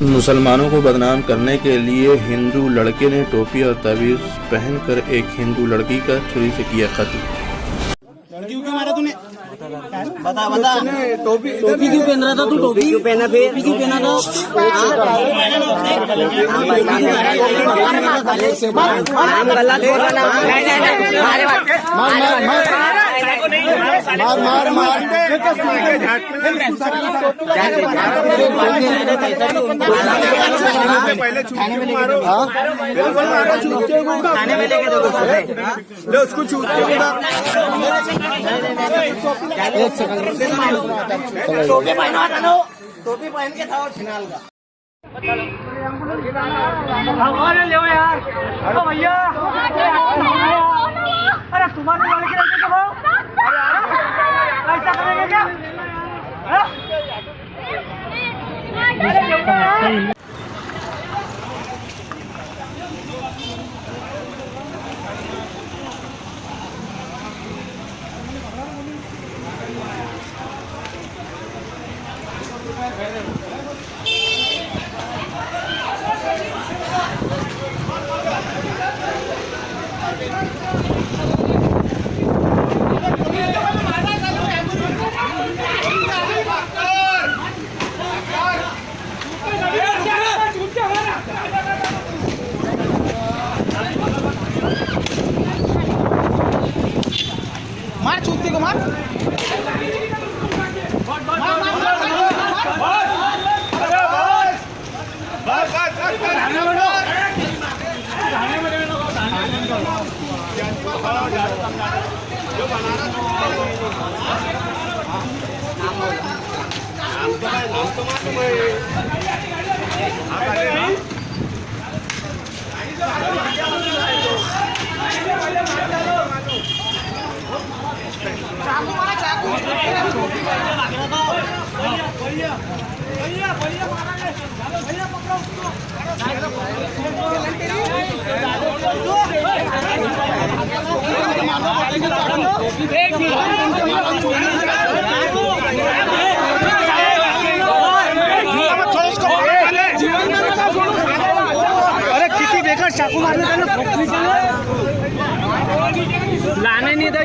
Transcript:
मुसलमानों को बदनाम करने के लिए हिंदू लड़के ने टोपी और ताबीज पहनकर एक हिंदू लड़की का छुरी से किया कत्ल। लड़की क्यों मारा तूने? बता बता। टोपी क्यों पहन रहा था तू? टोपी क्यों पहना? फिर क्यों पहना था? मार मार उसको टोपी पहन के था छिनाल का। अरे ले यार, अरे भैया, अरे तुम्हारे लड़के लड़के तो हो, ऐसा करेंगे क्या? मार चूते को मार। अरे किती बेकार चाकू मारले त्याला लाने नाही द्या.